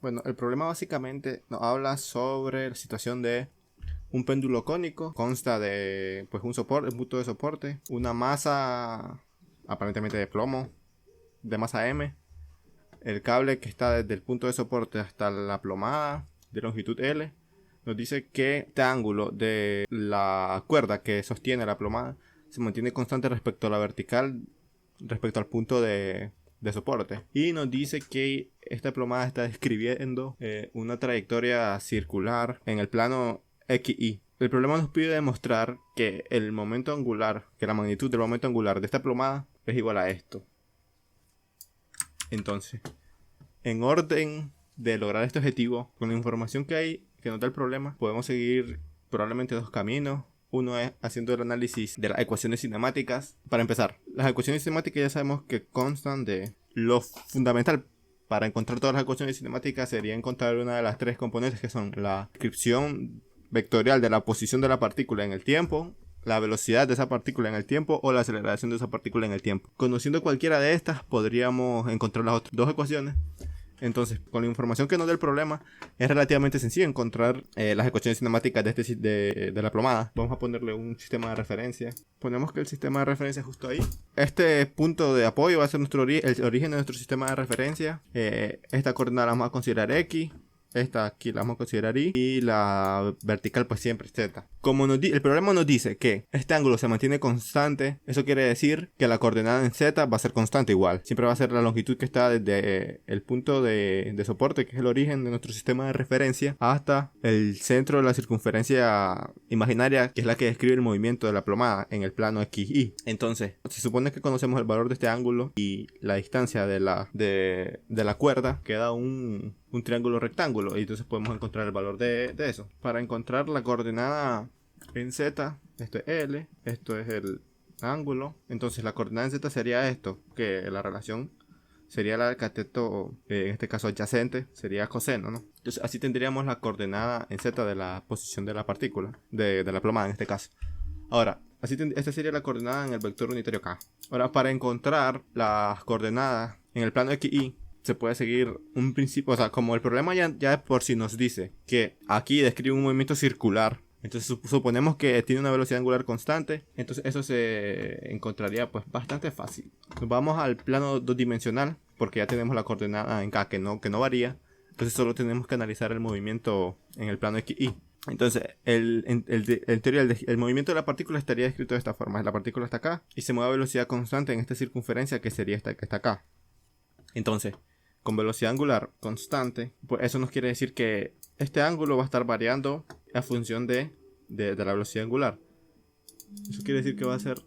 Bueno, el problema básicamente nos habla sobre la situación de un péndulo cónico. Consta de pues un punto de soporte, una masa aparentemente de plomo de masa M, el cable que está desde el punto de soporte hasta la plomada de longitud L. Nos dice que este ángulo de la cuerda que sostiene la plomada se mantiene constante respecto a la vertical, respecto al punto de soporte. Y nos dice que esta plomada está describiendo una trayectoria circular en el plano XY. El problema nos pide demostrar que el momento angular, que la magnitud del momento angular de esta plomada es igual a esto. Entonces, en orden de lograr este objetivo, con la información que hay que nos da el problema, podemos seguir probablemente dos caminos. Uno es haciendo el análisis de las ecuaciones cinemáticas. Para empezar, las ecuaciones cinemáticas ya sabemos que constan de lo fundamental. Para encontrar todas las ecuaciones cinemáticas sería encontrar una de las tres componentes, que son la descripción vectorial de la posición de la partícula en el tiempo, la velocidad de esa partícula en el tiempo o la aceleración de esa partícula en el tiempo. Conociendo cualquiera de estas, podríamos encontrar las otras dos ecuaciones. Entonces, con la información que nos da el problema, es relativamente sencillo encontrar las ecuaciones cinemáticas de la plomada. Vamos a ponerle un sistema de referencia. Ponemos que el sistema de referencia es justo ahí. Este punto de apoyo va a ser el origen de nuestro sistema de referencia. Esta coordenada la vamos a considerar X. Esta aquí la vamos a considerar Y. Y la vertical pues siempre Z. Como el problema nos dice que este ángulo se mantiene constante, eso quiere decir que la coordenada en Z va a ser constante igual. Siempre va a ser la longitud que está desde el punto de soporte, que es el origen de nuestro sistema de referencia, hasta el centro de la circunferencia imaginaria, que es la que describe el movimiento de la plomada en el plano XY. Entonces, se supone que conocemos el valor de este ángulo y la distancia de la cuerda, queda un triángulo rectángulo, y entonces podemos encontrar el valor de eso. Para encontrar la coordenada en Z, esto es L, esto es el ángulo, entonces la coordenada en Z sería esto, que la relación sería la del cateto, en este caso adyacente, sería coseno, ¿no? Entonces así tendríamos la coordenada en Z de la posición de la partícula, de la plomada en este caso. Ahora, esta sería la coordenada en el vector unitario K. Ahora, para encontrar las coordenadas en el plano XY, se puede seguir un principio, o sea, como el problema ya por sí nos dice que aquí describe un movimiento circular, entonces suponemos que tiene una velocidad angular constante, entonces eso se encontraría pues bastante fácil. Nos vamos al plano 2-dimensional, porque ya tenemos la coordenada en K que no varía, entonces solo tenemos que analizar el movimiento en el plano XY. Entonces, el movimiento de la partícula estaría descrito de esta forma. La partícula está acá y se mueve a velocidad constante en esta circunferencia, que sería esta que está acá. Entonces, con velocidad angular constante, pues eso nos quiere decir que este ángulo va a estar variando a función de la velocidad angular. Eso quiere decir que va a ser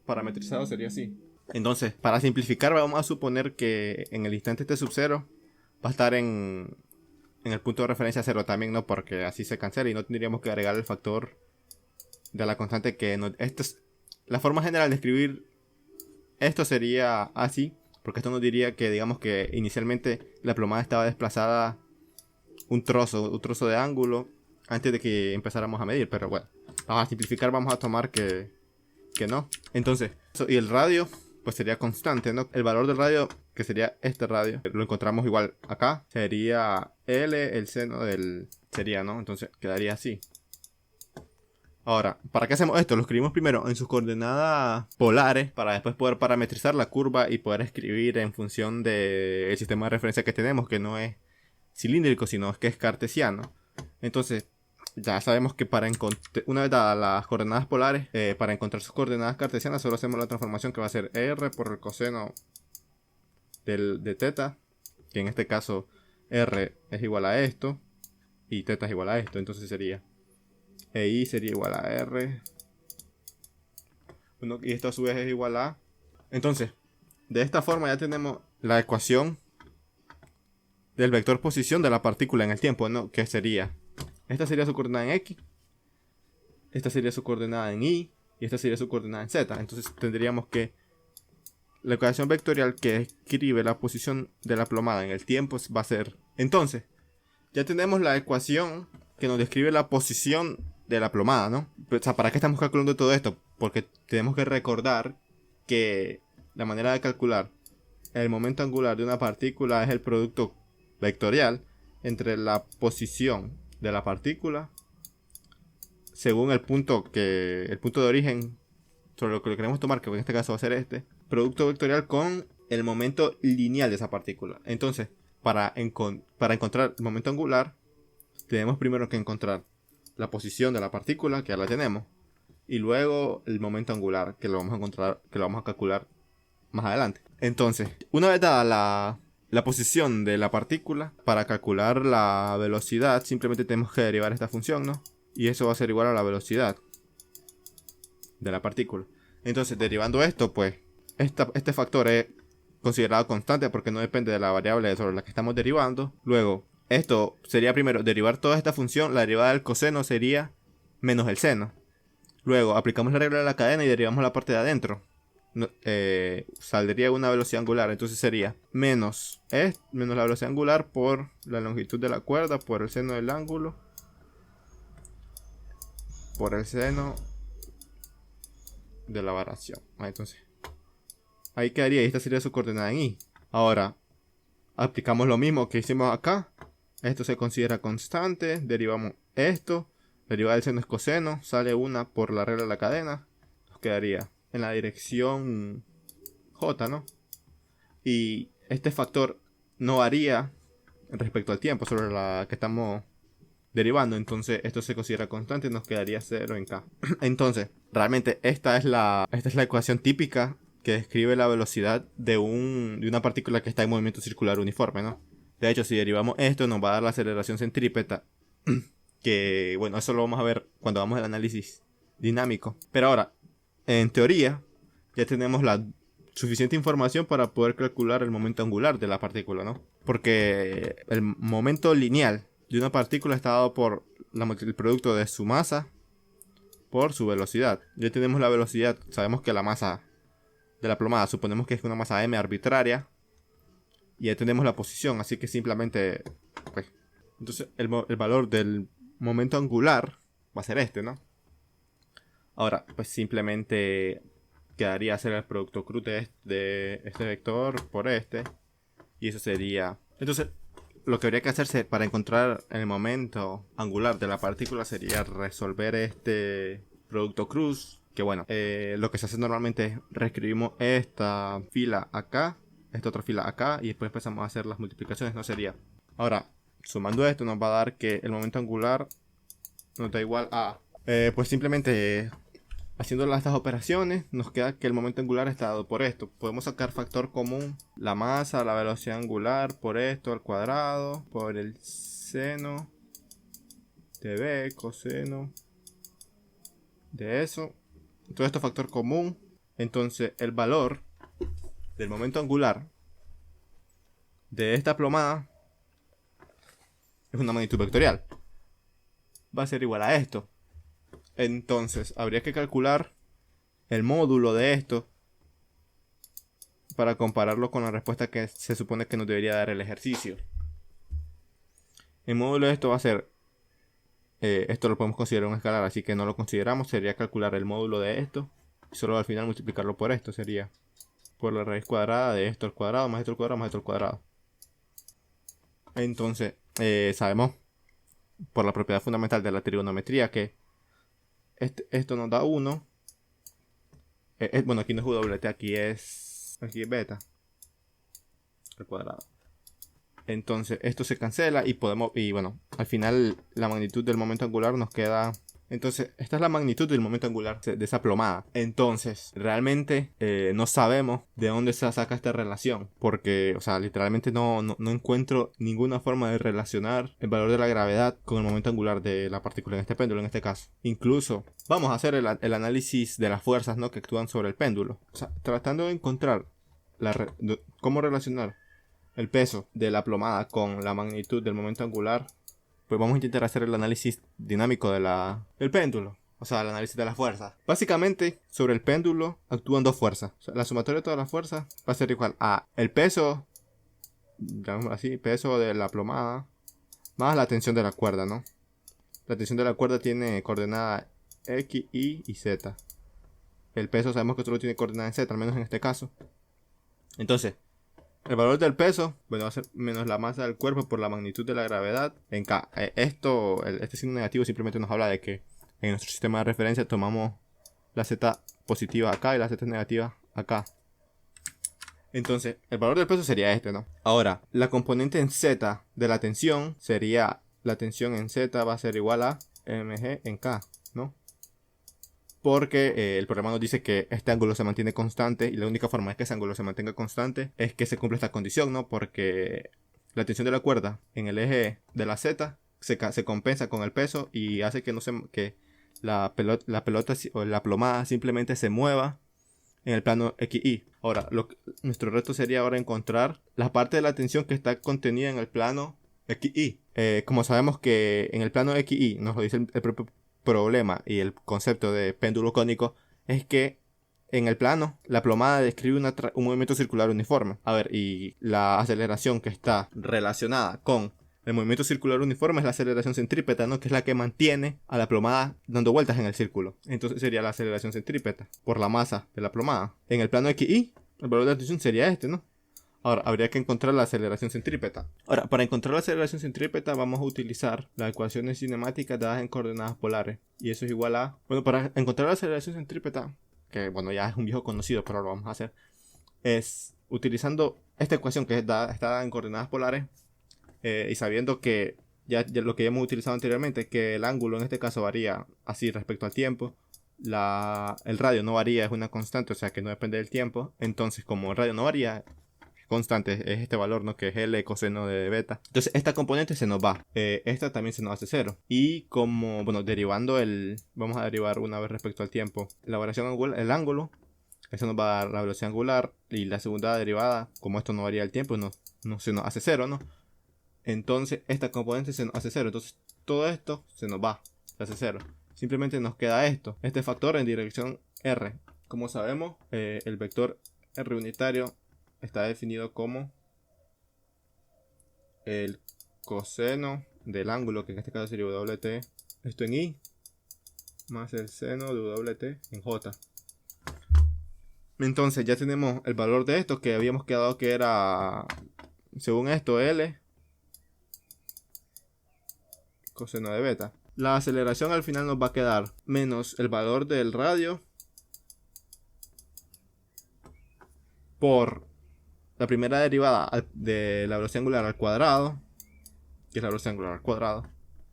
parametrizado, sería así. Entonces, para simplificar, vamos a suponer que en el instante t sub 0 va a estar en el punto de referencia 0 también, ¿no? Porque así se cancela y no tendríamos que agregar el factor de la constante que no. La forma general de escribir esto sería así, porque esto nos diría que, digamos, que inicialmente la plomada estaba desplazada un trozo de ángulo antes de que empezáramos a medir, pero bueno, vamos a simplificar, vamos a tomar que no. Entonces, y el radio pues sería constante, ¿no? El valor del radio, que sería este radio, lo encontramos igual acá, sería L, el seno del sería, ¿no? Entonces quedaría así. Ahora, ¿para qué hacemos esto? Lo escribimos primero en sus coordenadas polares para después poder parametrizar la curva y poder escribir en función del sistema de referencia que tenemos, que no es cilíndrico, sino que es cartesiano. Entonces, ya sabemos que una vez dadas las coordenadas polares, para encontrar sus coordenadas cartesianas, solo hacemos la transformación que va a ser R por el coseno de teta, que en este caso R es igual a esto y teta es igual a esto. Entonces sería I sería igual a R, y esto a su vez es igual a. Entonces, de esta forma ya tenemos la ecuación del vector posición de la partícula en el tiempo, ¿no? Que sería, esta sería su coordenada en X, esta sería su coordenada en Y, y esta sería su coordenada en Z. Entonces tendríamos que la ecuación vectorial que escribe la posición de la plomada en el tiempo va a ser, entonces, ya tenemos la ecuación que nos describe la posición de la plomada, ¿no? O sea, ¿para qué estamos calculando todo esto? Porque tenemos que recordar que la manera de calcular el momento angular de una partícula es el producto vectorial. entre la posición de la partícula según el punto de origen sobre lo que le queremos tomar, que en este caso va a ser este producto vectorial con el momento lineal de esa partícula. Entonces, para encontrar el momento angular, tenemos primero que encontrar la posición de la partícula, que ya la tenemos, y luego el momento angular, que lo vamos a encontrar, que lo vamos a calcular más adelante. Entonces, una vez dada la posición de la partícula, para calcular la velocidad, simplemente tenemos que derivar esta función, ¿no? Y eso va a ser igual a la velocidad de la partícula. Entonces, derivando esto, pues, este factor es considerado constante porque no depende de la variable sobre la que estamos derivando. Luego, esto sería primero derivar toda esta función. La derivada del coseno sería menos el seno. Luego, aplicamos la regla de la cadena y derivamos la parte de adentro. Saldría una velocidad angular. Entonces sería menos la velocidad angular por la longitud de la cuerda, por el seno del ángulo, por el seno de la variación. Entonces, ahí quedaría, y esta sería su coordenada en y. Ahora, aplicamos lo mismo que hicimos acá. Esto se considera constante, derivamos esto, derivada del seno es coseno, sale una por la regla de la cadena. Nos quedaría en la dirección J, ¿no? Y este factor no varía respecto al tiempo sobre la que estamos derivando, entonces esto se considera constante y nos quedaría 0 en K. Entonces, realmente esta es la ecuación típica que describe la velocidad de una partícula que está en movimiento circular uniforme, ¿no? De hecho, si derivamos esto, nos va a dar la aceleración centrípeta, que bueno, eso lo vamos a ver cuando vamos al análisis dinámico. Pero ahora, en teoría, ya tenemos la suficiente información para poder calcular el momento angular de la partícula, ¿no? Porque el momento lineal de una partícula está dado por el producto de su masa por su velocidad. Ya tenemos la velocidad, sabemos que la masa de la plomada suponemos que es una masa m arbitraria, y ya tenemos la posición, así que simplemente pues, entonces el valor del momento angular va a ser este, ¿no? Ahora pues simplemente quedaría hacer el producto cruz de este vector por este, y eso sería, entonces lo que habría que hacerse para encontrar el momento angular de la partícula sería resolver este producto cruz. Que bueno, lo que se hace normalmente es reescribimos esta fila acá, esta otra fila acá, y después empezamos a hacer las multiplicaciones, no sería. Ahora, sumando esto nos va a dar que el momento angular nos da igual a, pues simplemente haciendo estas operaciones nos queda que el momento angular está dado por esto. Podemos sacar factor común, la masa, la velocidad angular, por esto al cuadrado, por el seno de b, coseno de eso. Todo esto factor común. Entonces el valor del momento angular de esta plomada es una magnitud vectorial. Va a ser igual a esto. Entonces habría que calcular el módulo de esto para compararlo con la respuesta que se supone que nos debería dar el ejercicio. El módulo de esto va a ser, esto lo podemos considerar un escalar, así que no lo consideramos. Sería calcular el módulo de esto y solo al final multiplicarlo por esto. Sería por la raíz cuadrada de esto al cuadrado más esto al cuadrado más esto al cuadrado. Entonces sabemos por la propiedad fundamental de la trigonometría que esto nos da 1. Bueno, aquí no es WT, aquí es beta al cuadrado. Entonces esto se cancela y bueno, al final la magnitud del momento angular nos queda. Entonces esta es la magnitud del momento angular de esa plomada. Entonces realmente no sabemos de dónde se saca esta relación, porque, o sea, literalmente no encuentro ninguna forma de relacionar el valor de la gravedad con el momento angular de la partícula en este péndulo, en este caso. Incluso vamos a hacer el análisis de las fuerzas, ¿no?, que actúan sobre el péndulo. O sea, tratando de encontrar cómo relacionar el peso de la plomada con la magnitud del momento angular, pues vamos a intentar hacer el análisis dinámico del péndulo. O sea, el análisis de las fuerzas. Básicamente, sobre el péndulo actúan dos fuerzas. O sea, la sumatoria de todas las fuerzas va a ser igual a el peso, llamémoslo así, peso de la plomada, más la tensión de la cuerda, ¿no? La tensión de la cuerda tiene coordenada X, Y y Z. El peso sabemos que solo tiene coordenada en Z, al menos en este caso. Entonces, El valor del peso, bueno, va a ser menos la masa del cuerpo por la magnitud de la gravedad en K. Este signo negativo simplemente nos habla de que en nuestro sistema de referencia tomamos la Z positiva acá y la Z negativa acá. Entonces, el valor del peso sería este, ¿no? Ahora, la componente en Z de la tensión sería, la tensión en Z va a ser igual a mg en K, ¿no? Porque el programa nos dice que este ángulo se mantiene constante y la única forma de que ese ángulo se mantenga constante es que se cumpla esta condición, ¿no? Porque la tensión de la cuerda en el eje de la Z se compensa con el peso y hace que la pelota o la plomada simplemente se mueva en el plano XY. Ahora, nuestro reto sería ahora encontrar la parte de la tensión que está contenida en el plano XY. Como sabemos que en el plano XY, nos lo dice el propio problema y el concepto de péndulo cónico, es que en el plano la plomada describe un movimiento circular uniforme. A ver, y la aceleración que está relacionada con el movimiento circular uniforme es la aceleración centrípeta, ¿no? Que es la que mantiene a la plomada dando vueltas en el círculo. Entonces sería la aceleración centrípeta por la masa de la plomada. En el plano XY, el valor de la tensión sería este, ¿no? Ahora, habría que encontrar la aceleración centrípeta. Ahora, para encontrar la aceleración centrípeta vamos a utilizar las ecuaciones cinemáticas dadas en coordenadas polares. Y eso es igual a... Bueno, para encontrar la aceleración centrípeta, que bueno, ya es un viejo conocido, pero lo vamos a hacer, es utilizando esta ecuación que está dada en coordenadas polares. Y sabiendo que ya lo que ya hemos utilizado anteriormente, que el ángulo en este caso varía así respecto al tiempo, el radio no varía, es una constante, o sea que no depende del tiempo. Entonces, como el radio no varía, constante es este valor, ¿no? Que es L coseno de beta. Entonces, esta componente se nos va. Esta también se nos hace 0. Y como, bueno, vamos a derivar una vez respecto al tiempo. La variación angular, el ángulo, eso nos va a dar la velocidad angular. Y la segunda derivada, como esto no varía el tiempo, no se nos hace 0, ¿no? Entonces esta componente se nos hace 0. Entonces todo esto se nos va, se hace 0. Simplemente nos queda este factor en dirección R. Como sabemos, el vector R unitario está definido como el coseno del ángulo, que en este caso sería WT, esto en I, más el seno de WT en J. Entonces ya tenemos el valor de esto que habíamos quedado que era, según esto, L coseno de beta. La aceleración al final nos va a quedar menos el valor del radio por la primera derivada de la velocidad angular al cuadrado, que es la velocidad angular al cuadrado,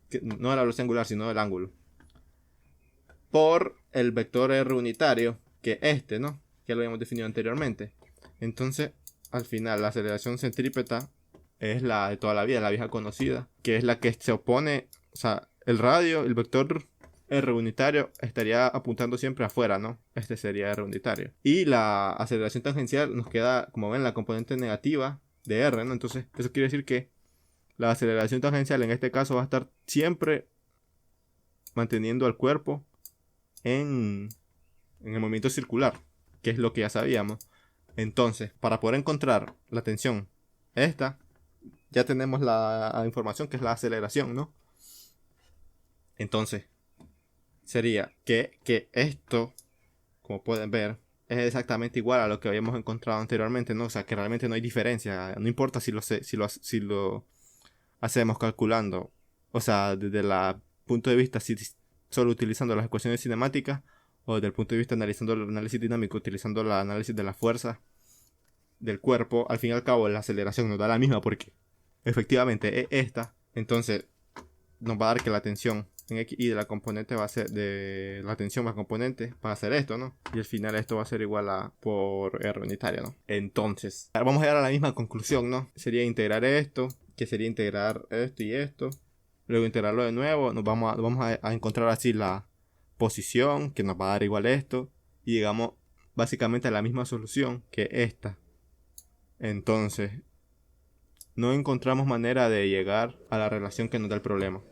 que no es la velocidad angular sino el ángulo, por el vector R unitario, que ¿no? Que lo habíamos definido anteriormente. Entonces, al final la aceleración centrípeta es la de toda la vida, la vieja conocida, que es la que se opone, o sea, el vector R unitario estaría apuntando siempre afuera, ¿no? Este sería R unitario. Y la aceleración tangencial nos queda, como ven, la componente negativa de R, ¿no? Entonces, eso quiere decir que la aceleración tangencial en este caso va a estar siempre manteniendo al cuerpo en el movimiento circular, que es lo que ya sabíamos. Entonces, para poder encontrar la tensión, ya tenemos la información que es la aceleración, ¿no? Entonces, sería que esto, como pueden ver, es exactamente igual a lo que habíamos encontrado anteriormente, ¿no? O sea, que realmente no hay diferencia. No importa si lo hacemos calculando. O sea, desde el punto de vista, solo utilizando las ecuaciones cinemáticas, o desde el punto de vista analizando el análisis dinámico, utilizando el análisis de la fuerza del cuerpo, al fin y al cabo la aceleración nos da la misma porque efectivamente es esta. Entonces nos va a dar que la tensión en X y de la componente va a ser de la tensión más componente va a ser esto, ¿no? Y al final esto va a ser igual a por R unitario, ¿no? Entonces vamos a llegar a la misma conclusión, ¿no? Sería integrar esto, que sería integrar esto y esto, luego integrarlo de nuevo, vamos a encontrar así la posición que nos va a dar igual esto y llegamos básicamente a la misma solución que esta. Entonces no encontramos manera de llegar a la relación que nos da el problema.